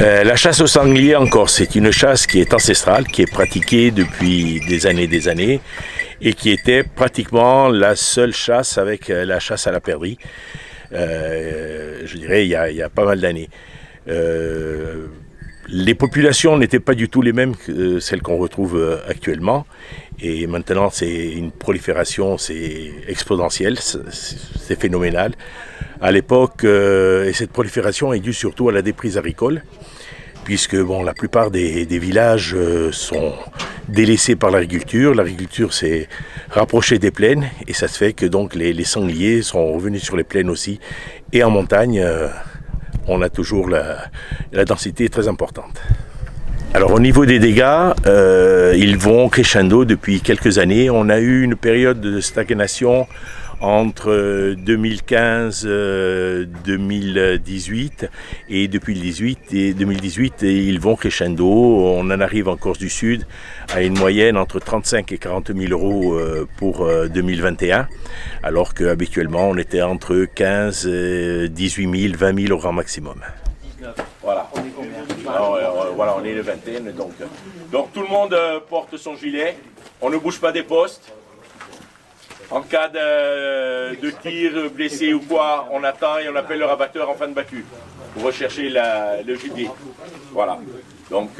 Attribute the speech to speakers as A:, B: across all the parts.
A: La chasse au sanglier en Corse, c'est une chasse qui est ancestrale, qui est pratiquée depuis des années, et qui était pratiquement la seule chasse avec la chasse à la perdrix, je dirais il y a pas mal d'années. Les populations n'étaient pas du tout les mêmes que celles qu'on retrouve actuellement, et maintenant c'est une prolifération, c'est exponentiel, c'est phénoménal. À l'époque, et cette prolifération est due surtout à la déprise agricole, puisque la plupart des villages sont délaissés par l'agriculture. L'agriculture s'est rapprochée des plaines, et ça se fait que donc les sangliers sont revenus sur les plaines aussi, et en montagne, on a toujours la densité très importante. Alors au niveau des dégâts, ils vont crescendo depuis quelques années. On a eu une période de stagnation entre 2015 et 2018, et depuis 2018 ils vont crescendo. On en arrive en Corse du Sud à une moyenne entre 35 et 40 000 euros pour 2021, alors qu'habituellement on était entre 15, 18 000, 20 000 au grand maximum. Voilà. On est combien? Alors, on est une vingtaine. Donc tout le monde porte son gilet, on ne bouge pas des postes. En cas de tir, blessé ou quoi, on attend et on appelle le rabatteur en fin de battue pour rechercher le gibier. Voilà. Donc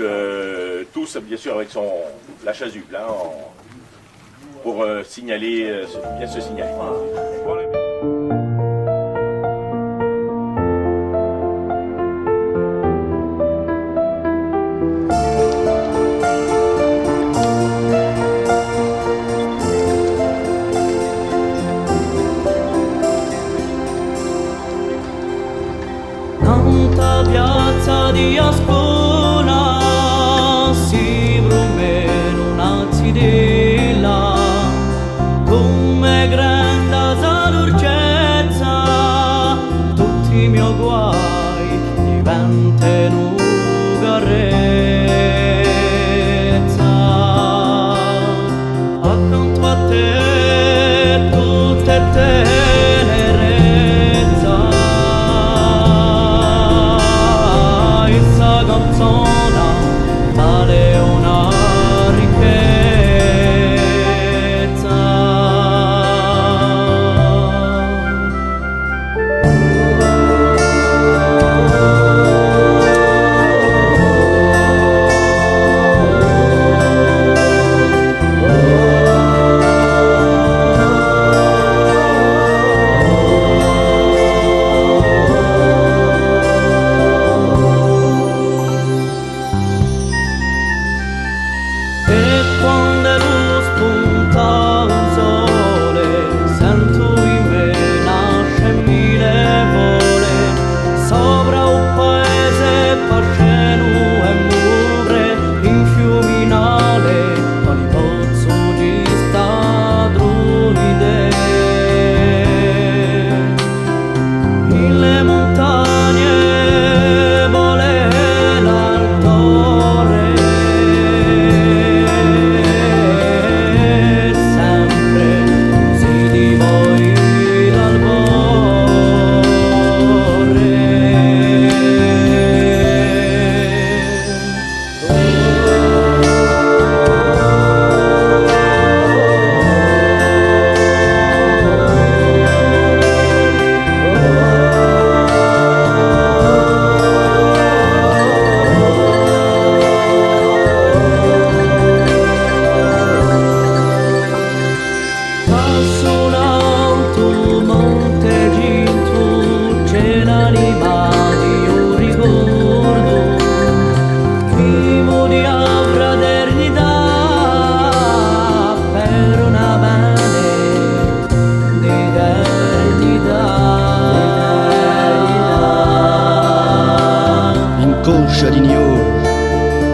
A: tous bien sûr avec la chasuble pour signaler, bien se signaler. Voilà.
B: Piazza di Ascona si brumena una zidilla come grande dolcezza, tutti i miei guai diventano carezza. Accanto a te tutte te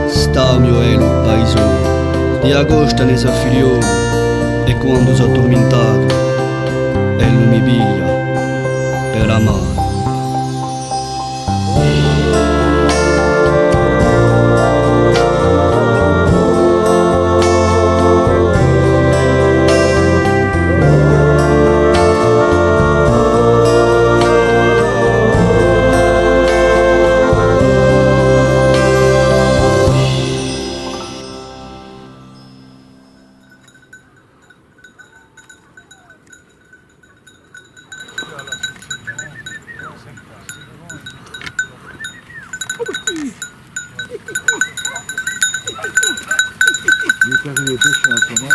C: Stamio è lo paese di agosto ne sa figlio e quando sono addormentato e lui mi piglia per amare.
D: faire les pêches en ce moment.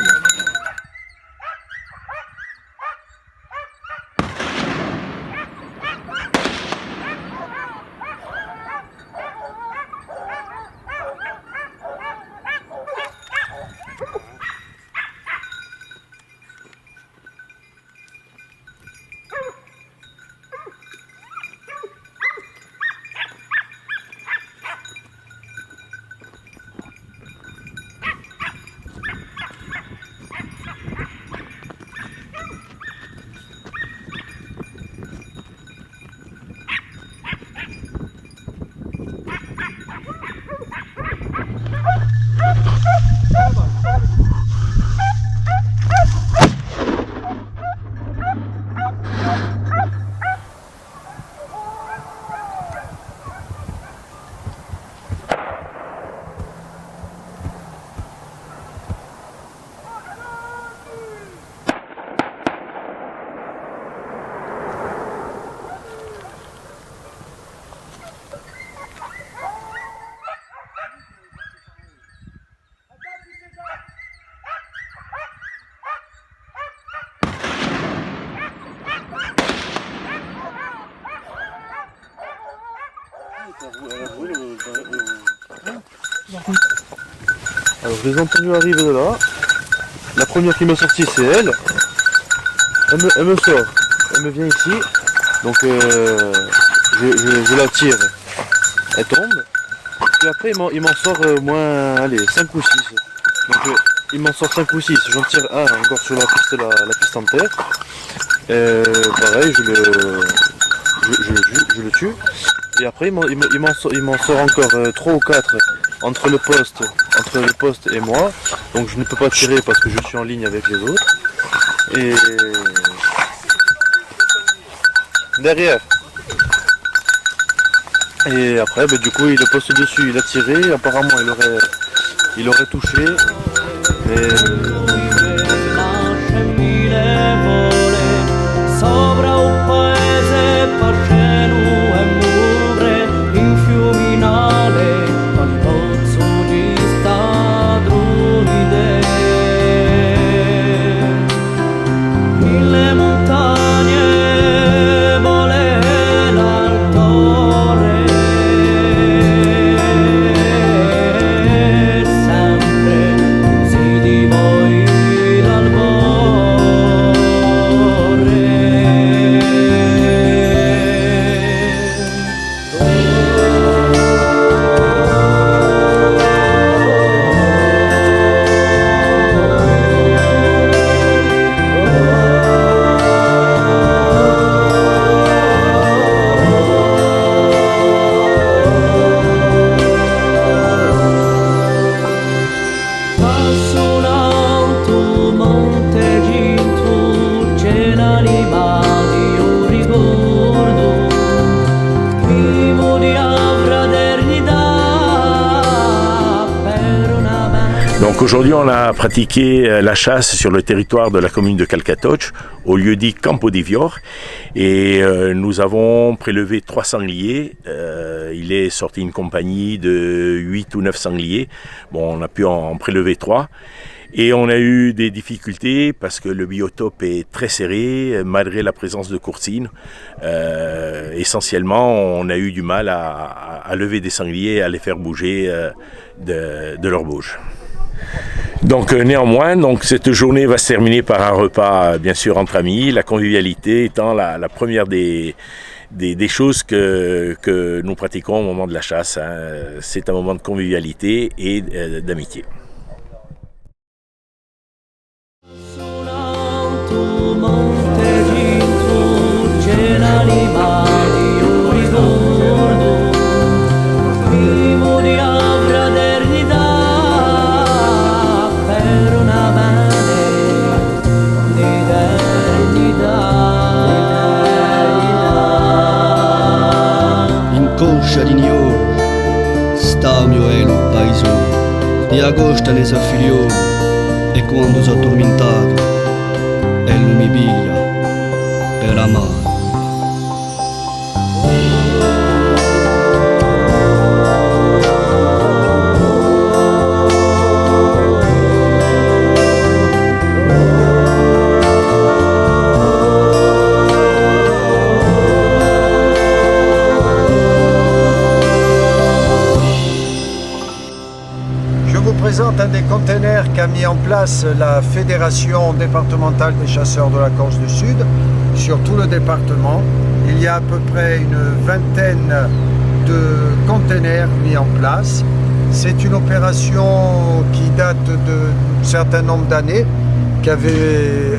E: Alors je les ai entendus arriver de là. La première qui m'a sorti c'est elle. Elle me sort. Elle me vient ici. Donc je la tire. Elle tombe. Puis après il m'en sort au moins allez, 5 ou 6. Donc il m'en sort 5 ou 6. J'en tire un encore sur la piste en terre. Pareil, je le tue. Et après il m'en sort encore 3 ou 4 entre le poste et moi. Donc je ne peux pas tirer parce que je suis en ligne avec les autres. Et derrière. Et après du coup il est posté dessus, il a tiré, apparemment il aurait touché. Et
B: Sopra un paese pasceno e mure in fiuminale al pozzo di Stadrunide. Mille montagne vole l'altore, sempre così di voi dal Passo un alto monte giù, c'è l'anima di un ricordo, vivo di fraternità per una mano.
A: Donc aujourd'hui, on a pratiqué la chasse sur le territoire de la commune de Calcatoche, au lieu dit Campo di Vior, et nous avons prélevé 3 sangliers. Il est sorti une compagnie de 8 ou 9 sangliers. Bon, on a pu en prélever 3. Et on a eu des difficultés parce que le biotope est très serré, malgré la présence de coursines. Essentiellement, on a eu du mal à lever des sangliers, à les faire bouger de leur bouge. Donc néanmoins, cette journée va se terminer par un repas bien sûr entre amis, la convivialité étant la première des choses que nous pratiquons au moment de la chasse. C'est un moment de convivialité et d'amitié.
B: Un alto monte giù, c'è l'anima di un ricordo, vivo di fraternità per una mano di eternità.
C: In coscia di Nio sta il mio elo paeso, di agosto ne sa figlio, e quando sono addormentato e lui mi piglia per amare.
D: présente un des containers qu'a mis en place la Fédération départementale des chasseurs de la Corse du Sud sur tout le département. Il y a à peu près une vingtaine de containers mis en place. C'est une opération qui date d'un certain nombre d'années, qu'avait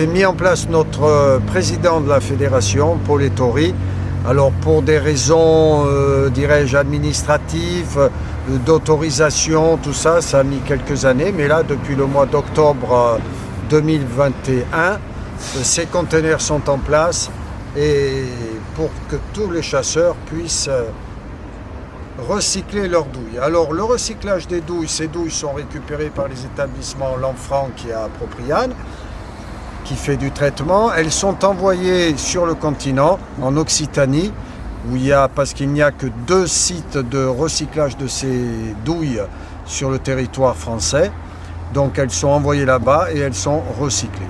D: mis en place notre président de la fédération, Paul Ettori. Alors pour des raisons, dirais-je, administratives, d'autorisation, tout ça, ça a mis quelques années. Mais là, depuis le mois d'octobre 2021, ces containers sont en place et pour que tous les chasseurs puissent recycler leurs douilles. Alors le recyclage des douilles, ces douilles sont récupérées par les établissements Lanfranc qui est à Propriane, qui fait du traitement. Elles sont envoyées sur le continent, en Occitanie, où parce qu'il n'y a que 2 sites de recyclage de ces douilles sur le territoire français. Donc elles sont envoyées là-bas et elles sont recyclées.